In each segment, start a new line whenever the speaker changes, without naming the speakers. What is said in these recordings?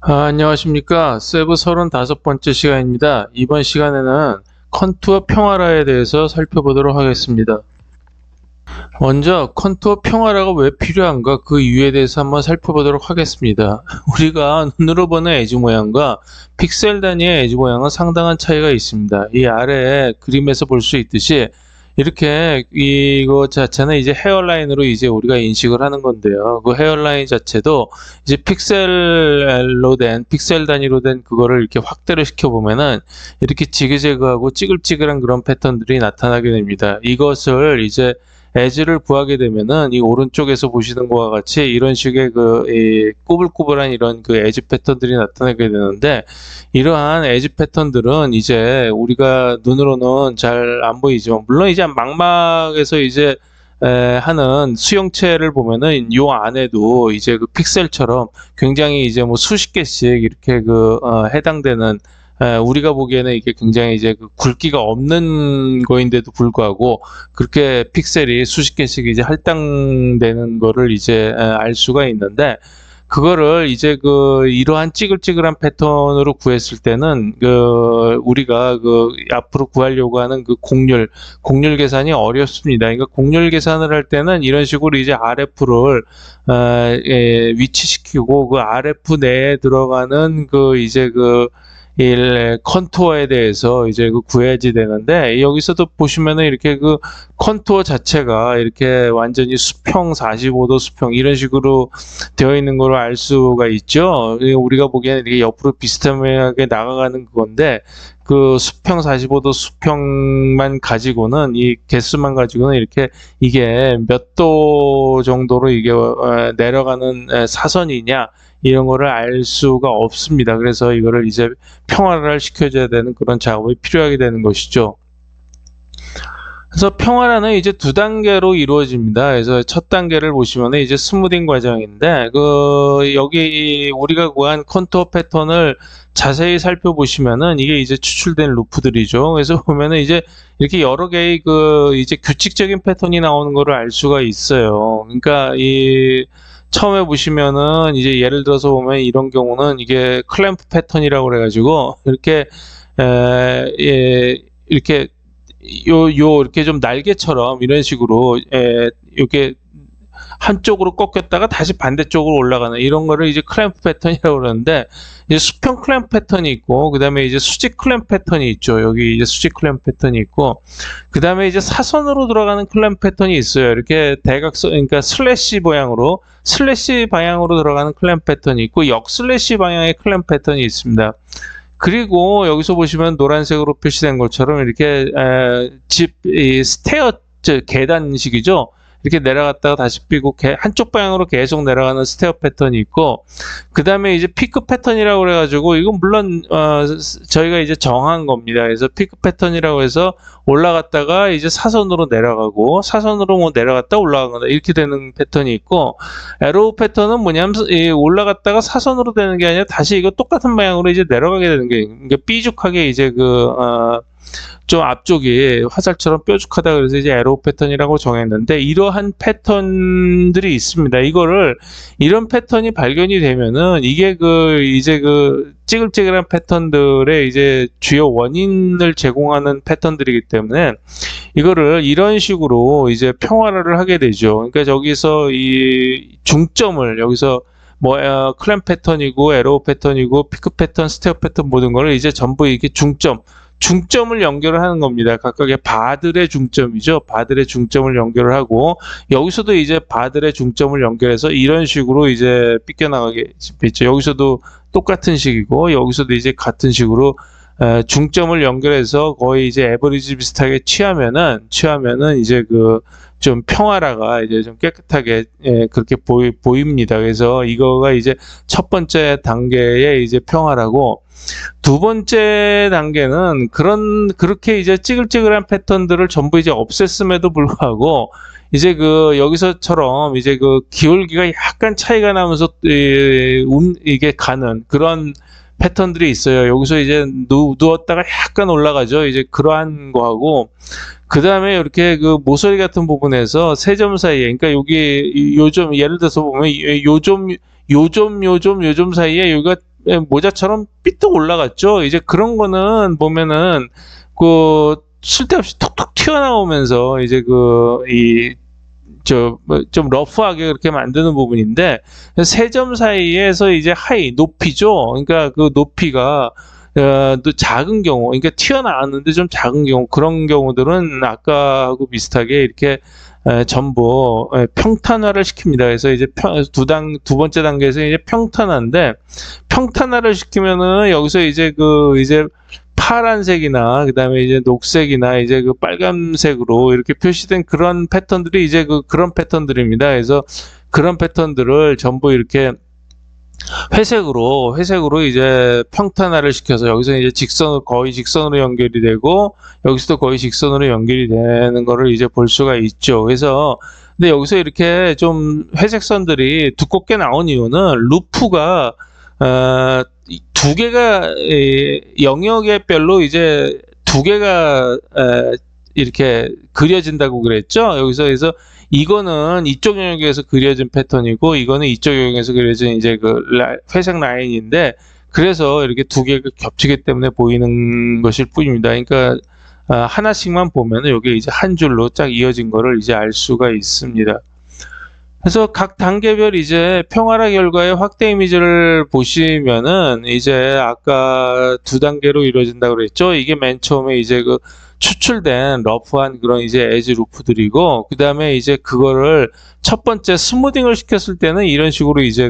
안녕하십니까. 세부 35번째 시간입니다. 이번 시간에는 컨투어 평화라에 대해서 살펴보도록 하겠습니다. 먼저 컨투어 평화라가 왜 필요한가 그 이유에 대해서 한번 살펴보도록 하겠습니다. 우리가 눈으로 보는 에지 모양과 픽셀 단위의 에지 모양은 상당한 차이가 있습니다. 이 아래 그림에서 볼 수 있듯이 이렇게 이거 자체는 이제 헤어라인으로 이제 우리가 인식을 하는 건데요. 그 헤어라인 자체도 이제 픽셀로 된 픽셀 단위로 된 그거를 이렇게 확대를 시켜 보면은 이렇게 지그재그하고 찌글찌글한 그런 패턴들이 나타나게 됩니다. 이것을 이제 엣지를 구하게 되면은 이 오른쪽에서 보시는 것과 같이 이런 식의 이 꾸불꾸불한 이런 그 엣지 패턴들이 나타나게 되는데, 이러한 엣지 패턴들은 이제 우리가 눈으로는 잘 안 보이지만, 물론 이제 망막에서 이제 하는 수용체를 보면은 요 안에도 이제 그 픽셀처럼 굉장히 이제 뭐 수십 개씩 이렇게 해당되는, 우리가 보기에는 이게 굉장히 이제 그 굵기가 없는 거인데도 불구하고 그렇게 픽셀이 수십 개씩 이제 할당되는 거를 이제 알 수가 있는데, 그거를 이제 이러한 찌글찌글한 패턴으로 구했을 때는 우리가 앞으로 구하려고 하는 곡률 계산이 어렵습니다. 그러니까 곡률 계산을 할 때는 이런 식으로 이제 RF를 위치시키고 그 RF 내에 들어가는 컨투어에 대해서 이제 구해야지 되는데, 여기서도 보시면은 이렇게 컨투어 자체가 이렇게 완전히 수평 45도 수평 이런 식으로 되어 있는 걸 알 수가 있죠. 우리가 보기에는 이게 옆으로 비스듬하게 나가가는 건데, 그 수평 45도 수평만 가지고는, 이 개수만 가지고는 이렇게 이게 몇 도 정도로 이게 내려가는 사선이냐 이런 거를 알 수가 없습니다. 그래서 이거를 이제 평화를 시켜줘야 되는 그런 작업이 필요하게 되는 것이죠. 그래서 평화라는 이제 두 단계로 이루어집니다. 그래서 첫 단계를 보시면은 이제 스무딩 과정인데, 여기 우리가 구한 컨투어 패턴을 자세히 살펴보시면은 이게 이제 추출된 루프들이죠. 그래서 보면은 이제 이렇게 여러 개의 이제 규칙적인 패턴이 나오는 거를 알 수가 있어요. 그러니까 처음에 보시면은 이제 예를 들어서 보면 이런 경우는 이게 클램프 패턴이라고 그래가지고 이렇게 이렇게 이렇게 좀 날개처럼 이런 식으로 이렇게 한쪽으로 꺾였다가 다시 반대쪽으로 올라가는 이런 거를 이제 클램프 패턴이라고 그러는데, 이제 수평 클램프 패턴이 있고, 그 다음에 이제 수직 클램프 패턴이 있죠. 여기 이제 수직 클램프 패턴이 있고, 그 다음에 이제 사선으로 들어가는 클램프 패턴이 있어요. 이렇게 대각선, 그러니까 슬래시 방향으로 들어가는 클램프 패턴이 있고, 역 슬래시 방향의 클램프 패턴이 있습니다. 그리고 여기서 보시면 노란색으로 표시된 것처럼 이렇게 스테어, 계단식이죠. 이렇게 내려갔다가 다시 삐고 한쪽 방향으로 계속 내려가는 스테어 패턴이 있고, 그 다음에 이제 피크 패턴이라고 그래가지고, 이건 물론 저희가 이제 정한 겁니다. 그래서 피크 패턴이라고 해서 올라갔다가 이제 사선으로 내려가고, 사선으로 뭐 내려갔다 올라가거나 이렇게 되는 패턴이 있고, 에로우 패턴은 뭐냐면 올라갔다가 사선으로 되는 게 아니라 다시 이거 똑같은 방향으로 이제 내려가게 되는 게, 그러니까 삐죽하게 이제 좀 앞쪽이 화살처럼 뾰족하다 그래서 이제 에로우 패턴이라고 정했는데, 이러한 패턴들이 있습니다. 이런 패턴이 발견이 되면은 이게 이제 찌글찌글한 패턴들의 이제 주요 원인을 제공하는 패턴들이기 때문에 이거를 이런 식으로 이제 평화를 하게 되죠. 그러니까 저기서 이 중점을 여기서 클램 패턴이고 에로우 패턴이고 피크 패턴, 스테어 패턴 모든 거를 이제 전부 이게 중점을 연결을 하는 겁니다. 각각의 바들의 중점이죠. 바들의 중점을 연결을 하고, 여기서도 이제 바들의 중점을 연결해서 이런 식으로 이제 삐껴나가게 있죠. 여기서도 똑같은 식이고, 여기서도 이제 같은 식으로 중점을 연결해서 거의 이제 에버리지 비슷하게 취하면은 이제 좀 평화라가 이제 좀 깨끗하게 그렇게 보입니다. 그래서 이거가 이제 첫 번째 단계의 이제 평화라고, 두 번째 단계는 그렇게 이제 찌글찌글한 패턴들을 전부 이제 없앴음에도 불구하고, 이제 여기서처럼 이제 기울기가 약간 차이가 나면서 이게 가는 그런 패턴들이 있어요. 여기서 이제 누웠다가 약간 올라가죠. 이제 그러한 거하고, 그 다음에 이렇게 모서리 같은 부분에서 세 점 사이에, 그러니까 여기 요점, 예를 들어서 보면 요점 사이에 여기가 모자처럼 삐뚤 올라갔죠. 이제 그런 거는 보면은 그 쓸데없이 톡톡 튀어나오면서 이제 좀 러프하게 그렇게 만드는 부분인데, 세 점 사이에서 이제 높이죠. 그러니까 그 높이가 또 작은 경우, 그러니까 튀어나왔는데 좀 작은 경우, 그런 경우들은 아까하고 비슷하게 이렇게 전부 평탄화를 시킵니다. 그래서 이제 두 번째 단계에서 이제 평탄화인데, 평탄화를 시키면은 여기서 이제 파란색이나 그다음에 이제 녹색이나 이제 빨간색으로 이렇게 표시된 그런 패턴들이 이제 그런 패턴들입니다. 그래서 그런 패턴들을 전부 이렇게 회색으로 이제 평탄화를 시켜서 여기서 이제 거의 직선으로 연결이 되고, 여기서도 거의 직선으로 연결이 되는 거를 이제 볼 수가 있죠. 그래서 근데 여기서 이렇게 좀 회색 선들이 두껍게 나온 이유는 루프가 두 개가 영역별로 이제 두 개가 이렇게 그려진다고 그랬죠. 그래서 이거는 이쪽 영역에서 그려진 패턴이고, 이거는 이쪽 영역에서 그려진 이제 회색 라인인데, 그래서 이렇게 두 개가 겹치기 때문에 보이는 것일 뿐입니다. 그러니까 하나씩만 보면은 여기 이제 한 줄로 쫙 이어진 거를 이제 알 수가 있습니다. 그래서 각 단계별 이제 평화라 결과의 확대 이미지를 보시면은 이제 아까 두 단계로 이루어진다고 그랬죠. 이게 맨 처음에 이제 추출된 러프한 그런 이제 에지 루프들이고, 그 다음에 이제 그거를 첫 번째 스무딩을 시켰을 때는 이런 식으로 이제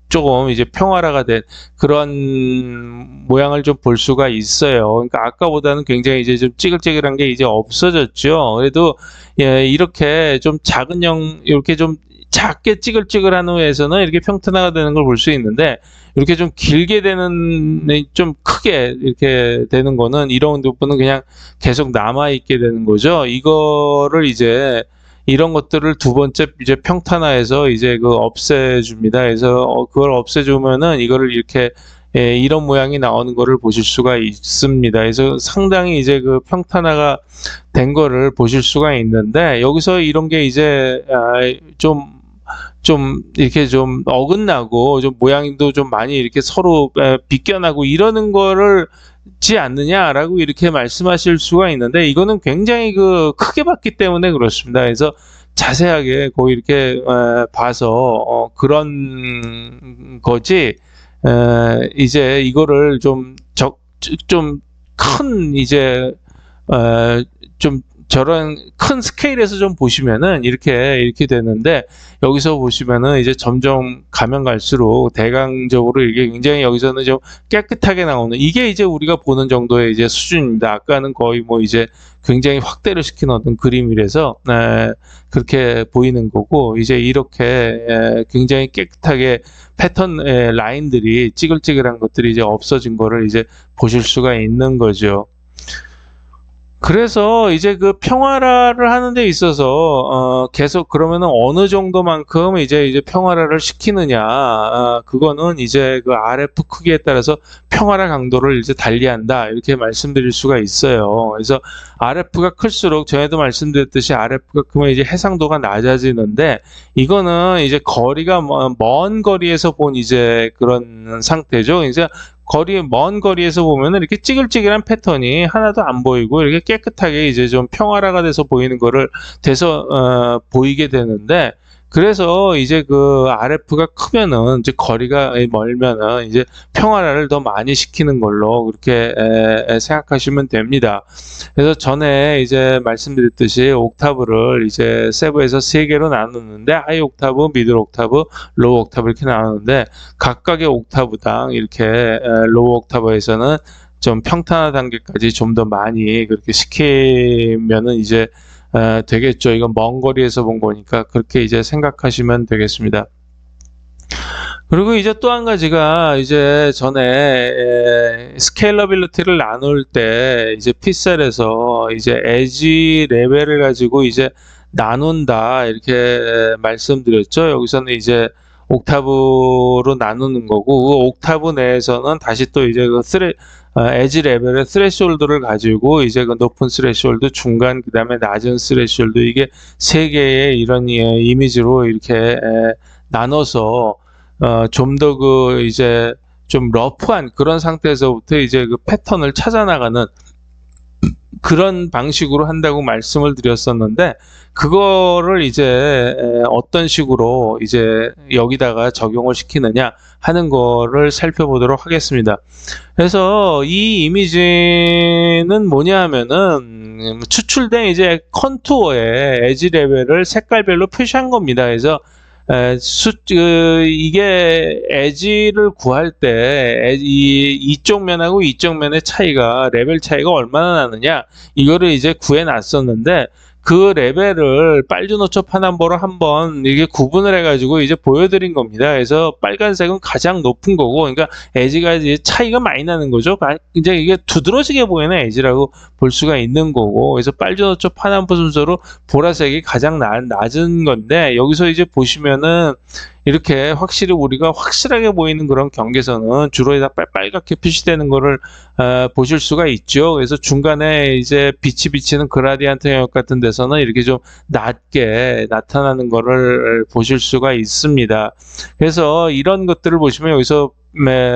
조금 이제 평화라가 된 그런 모양을 좀 볼 수가 있어요. 그러니까 아까보다는 굉장히 이제 좀 찌글찌글한 게 이제 없어졌죠. 그래도 이렇게 좀 이렇게 좀 작게 찌글찌글한 후에서는 이렇게 평탄화가 되는 걸 볼 수 있는데, 이렇게 좀 길게 되는, 좀 크게 이렇게 되는 거는, 이런 부분은 그냥 계속 남아있게 되는 거죠. 이거를 이제 이런 것들을 두 번째 이제 평탄화해서 이제 없애줍니다. 그래서 그걸 없애주면은 이거를 이렇게 이런 모양이 나오는 거를 보실 수가 있습니다. 그래서 상당히 이제 평탄화가 된 거를 보실 수가 있는데, 여기서 이런 게 이제 좀 이렇게 좀 어긋나고 좀 모양도 좀 많이 이렇게 서로 비껴나고 이러는 거를 지 않느냐라고 이렇게 말씀하실 수가 있는데, 이거는 굉장히 크게 봤기 때문에 그렇습니다. 그래서 자세하게 거의 이렇게 봐서 그런 거지, 이제 이거를 좀 큰 이제 좀 저런 큰 스케일에서 좀 보시면은 이렇게 되는데, 여기서 보시면은 이제 점점 가면 갈수록 대강적으로 이게 굉장히 여기서는 좀 깨끗하게 나오는, 이게 이제 우리가 보는 정도의 이제 수준입니다. 아까는 거의 뭐 이제 굉장히 확대를 시킨 어떤 그림이라서 그렇게 보이는 거고, 이제 이렇게 굉장히 깨끗하게 패턴 라인들이 찌글찌글한 것들이 이제 없어진 거를 이제 보실 수가 있는 거죠. 그래서 이제 평화라를 하는 데 있어서 계속 그러면은 어느 정도만큼 이제 평화라를 시키느냐, 그거는 이제 RF 크기에 따라서 평화라 강도를 이제 달리한다, 이렇게 말씀드릴 수가 있어요. 그래서 RF가 클수록 전에도 말씀드렸듯이 RF가 크면 이제 해상도가 낮아지는데, 이거는 이제 거리가 먼 거리에서 본 이제 그런 상태죠. 이제 먼 거리에서 보면은 이렇게 찌글찌글한 패턴이 하나도 안 보이고, 이렇게 깨끗하게 이제 좀 평화라가 돼서 보이는 거를 보이게 되는데, 그래서 이제 RF가 크면은 이제 거리가 멀면은 이제 평화라를 더 많이 시키는 걸로 그렇게 생각하시면 됩니다. 그래서 전에 이제 말씀드렸듯이 옥타브를 이제 세브에서 3개로 나누는데, 하이 옥타브, 미들 옥타브, 로우 옥타브 이렇게 나누는데, 각각의 옥타브당 이렇게 로우 옥타브에서는 좀 평탄화 단계까지 좀 더 많이 그렇게 시키면은 이제 되겠죠. 이건 먼 거리에서 본 거니까 그렇게 이제 생각하시면 되겠습니다. 그리고 이제 또 한 가지가, 이제 전에 스케일러빌리티를 나눌 때 이제 P셀에서 이제 에지 레벨을 가지고 이제 나눈다, 이렇게 말씀드렸죠. 여기서는 이제 옥타브로 나누는 거고, 그 옥타브 내에서는 다시 또 이제 에지 레벨의 스레시홀드를 가지고 이제 높은 스레시홀드, 중간, 그 다음에 낮은 스레시홀드, 이게 3개의 이런 이미지로 이렇게 나눠서 좀 더 그 이제 좀 러프한 그런 상태에서부터 이제 그 패턴을 찾아 나가는 그런 방식으로 한다고 말씀을 드렸었는데, 그거를 이제 어떤 식으로 이제 여기다가 적용을 시키느냐 하는 거를 살펴보도록 하겠습니다. 그래서 이 이미지는 뭐냐 하면은 추출된 이제 컨투어의 에지 레벨을 색깔별로 표시한 겁니다. 그래서 이게 에지를 구할 때 이쪽 면하고 이쪽 면의 차이가, 레벨 차이가 얼마나 나느냐, 이거를 이제 구해 놨었는데, 그 레벨을 빨주노초 파남보로 한번 이게 구분을 해가지고 이제 보여드린 겁니다. 그래서 빨간색은 가장 높은 거고, 그러니까 에지가 이제 차이가 많이 나는 거죠. 이제 이게 두드러지게 보이는 에지라고 볼 수가 있는 거고, 그래서 빨주노초 파남보 순서로 보라색이 가장 낮은 건데, 여기서 이제 보시면은 이렇게 확실히 우리가 확실하게 보이는 그런 경계선은 주로 다 빨갛게 표시되는 거를 보실 수가 있죠. 그래서 중간에 이제 빛이 비치는 그라디안트 영역 같은 데서는 이렇게 좀 낮게 나타나는 거를 보실 수가 있습니다. 그래서 이런 것들을 보시면 여기서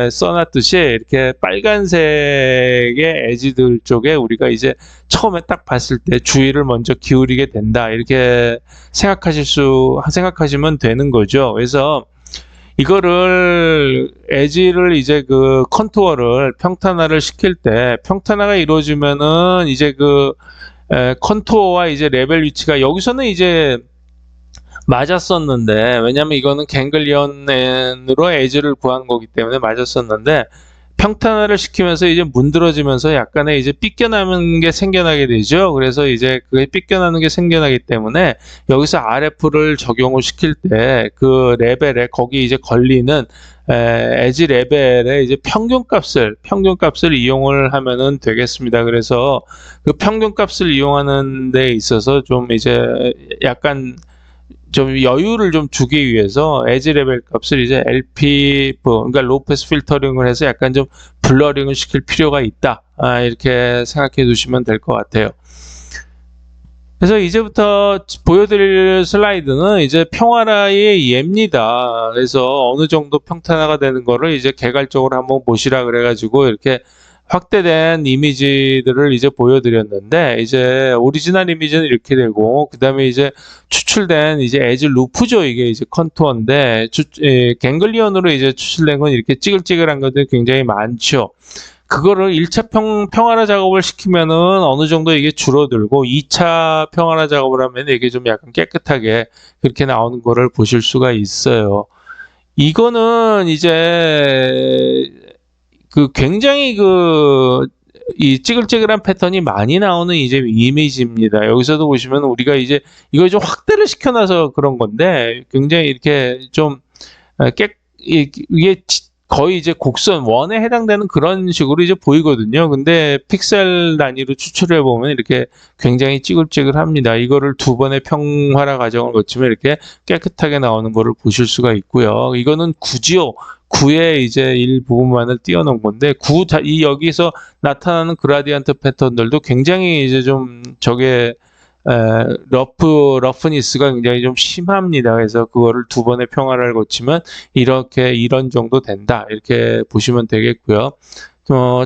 써놨듯이 이렇게 빨간색의 에지들 쪽에 우리가 이제 처음에 딱 봤을 때 주의를 먼저 기울이게 된다, 이렇게 생각하시면 되는 거죠. 그래서 이거를 에지를 이제 그 컨투어를 평탄화를 시킬 때, 평탄화가 이루어지면은 이제 그 컨투어와 이제 레벨 위치가 여기서는 이제 맞았었는데, 왜냐면 이거는 갱글리언으로 에지를 구한 거기 때문에 맞았었는데, 평탄화를 시키면서 이제 문드러지면서 약간의 이제 삐껴나는 게 생겨나게 되죠. 그래서 이제 그게 삐껴나는 게 생겨나기 때문에 여기서 RF를 적용을 시킬 때 그 레벨에, 거기 이제 걸리는 에지 레벨의 이제 평균값을 이용을 하면은 되겠습니다. 그래서 그 평균값을 이용하는 데 있어서 좀 이제 약간 좀 여유를 좀 주기 위해서 에지 레벨 값을 이제 LP, 그러니까 로우 패스 필터링을 해서 약간 좀 블러링을 시킬 필요가 있다, 이렇게 생각해 두시면 될 것 같아요. 그래서 이제부터 보여드릴 슬라이드는 이제 평화라의 예입니다. 그래서 어느 정도 평탄화가 되는 거를 이제 개괄적으로 한번 보시라 그래가지고 이렇게 확대된 이미지들을 이제 보여드렸는데, 이제 오리지널 이미지는 이렇게 되고, 그 다음에 이제 추출된 이제 에지 루프죠. 이게 이제 컨투어인데, 갱글리언으로 이제 추출된 건 이렇게 찌글찌글한 것들이 굉장히 많죠. 그거를 1차 평화라 작업을 시키면은 어느 정도 이게 줄어들고, 2차 평화라 작업을 하면 이게 좀 약간 깨끗하게 그렇게 나오는 거를 보실 수가 있어요. 이거는 이제 그 굉장히 이 찌글찌글한 패턴이 많이 나오는 이제 이미지입니다. 여기서도 보시면 우리가 이제 이걸 좀 확대를 시켜놔서 그런 건데, 굉장히 이렇게 좀 이게 거의 이제 곡선 원에 해당되는 그런 식으로 이제 보이거든요. 근데 픽셀 단위로 추출해 보면 이렇게 굉장히 찌글찌글합니다. 이거를 두 번의 평화라 과정을 거치면 이렇게 깨끗하게 나오는 거를 보실 수가 있고요. 이거는 구지요. 구의 이제 일부분만을 띄워놓은 건데, 여기서 나타나는 그라디언트 패턴들도 굉장히 이제 좀 저게 러프니스가 굉장히 좀 심합니다. 그래서 그거를 두 번의 평화를 거치면 이런 정도 된다, 이렇게 보시면 되겠고요.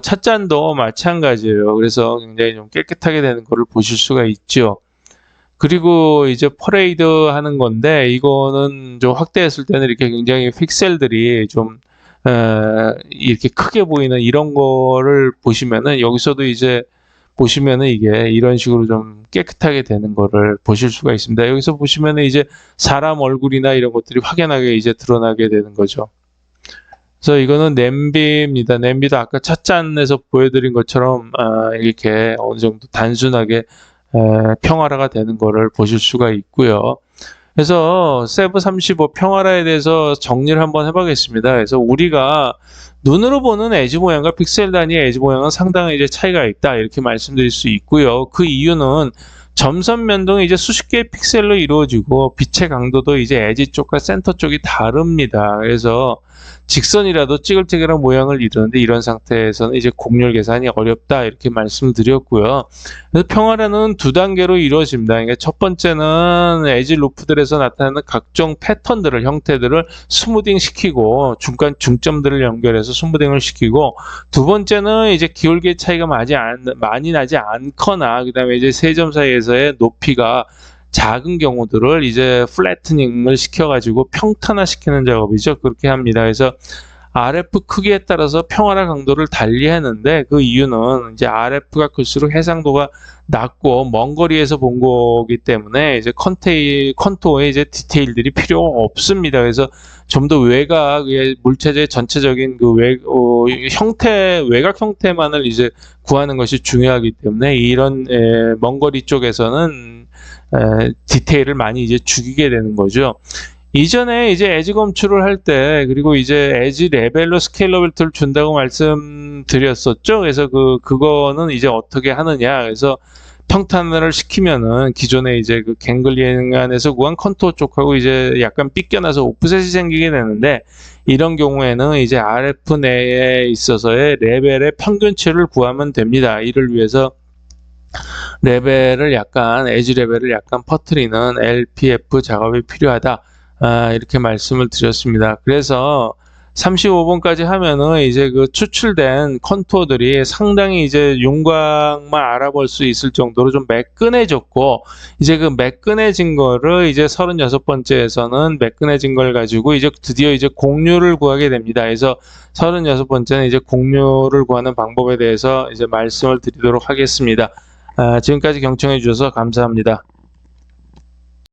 찻잔도 마찬가지예요. 그래서 굉장히 좀 깨끗하게 되는 거를 보실 수가 있죠. 그리고 이제 퍼레이드 하는 건데, 이거는 좀 확대했을 때는 이렇게 굉장히 픽셀들이 좀 이렇게 크게 보이는 이런 거를 보시면은, 여기서도 이제 보시면은 이게 이런 식으로 좀 깨끗하게 되는 거를 보실 수가 있습니다. 여기서 보시면은 이제 사람 얼굴이나 이런 것들이 확연하게 이제 드러나게 되는 거죠. 그래서 이거는 냄비입니다. 냄비도 아까 찻잔에서 보여드린 것처럼 이렇게 어느 정도 단순하게 평화라가 되는 거를 보실 수가 있고요. 그래서 세브 35 평화라에 대해서 정리를 한번 해보겠습니다. 그래서 우리가 눈으로 보는 에지 모양과 픽셀 단위의 에지 모양은 상당히 이제 차이가 있다 이렇게 말씀드릴 수 있고요. 그 이유는 점선 면동이 이제 수십 개의 픽셀로 이루어지고 빛의 강도도 이제 에지 쪽과 센터 쪽이 다릅니다. 그래서 직선이라도 찌글찌글한 모양을 이루는데 이런 상태에서는 이제 곡률 계산이 어렵다 이렇게 말씀드렸고요. 그래서 평화라는 두 단계로 이루어집니다. 그러니까 첫 번째는 에지 루프들에서 나타나는 각종 패턴들을 형태들을 스무딩 시키고 중간 중점들을 연결해서 스무딩을 시키고 두 번째는 이제 기울기 차이가 많이 나지 않거나 그다음에 이제 세 점 사이에서의 높이가 작은 경우들을 이제 플래트닝을 시켜가지고 평탄화시키는 작업이죠. 그렇게 합니다. 그래서 RF 크기에 따라서 평활화 강도를 달리했는데 그 이유는 이제 RF가 클수록 해상도가 낮고 먼 거리에서 본 거기 때문에 이제 컨투어에 이제 디테일들이 필요 없습니다. 그래서 좀 더 외곽의 물체의 전체적인 그 외곽 형태만을 이제 구하는 것이 중요하기 때문에 이런 먼 거리 쪽에서는 디테일을 많이 이제 죽이게 되는 거죠. 이전에 이제 에지 검출을 할 때 그리고 이제 에지 레벨로 스케일러빌리티를 준다고 말씀드렸었죠. 그래서 그거는 이제 어떻게 하느냐. 그래서 평탄화를 시키면은 기존에 이제 그 갱글리언 안에서 구한 컨투어 쪽하고 이제 약간 삐껴나서 오프셋이 생기게 되는데 이런 경우에는 이제 RF 내에 있어서의 레벨의 평균치를 구하면 됩니다. 이를 위해서 에지 레벨을 약간 퍼뜨리는 LPF 작업이 필요하다. 이렇게 말씀을 드렸습니다. 그래서 35번까지 하면은 이제 그 추출된 컨투어들이 상당히 이제 윤곽만 알아볼 수 있을 정도로 좀 매끈해졌고, 이제 그 매끈해진 거를 이제 36번째에서는 매끈해진 걸 가지고 이제 드디어 이제 곡률을 구하게 됩니다. 그래서 36번째는 이제 곡률을 구하는 방법에 대해서 이제 말씀을 드리도록 하겠습니다. 지금까지 경청해 주셔서 감사합니다.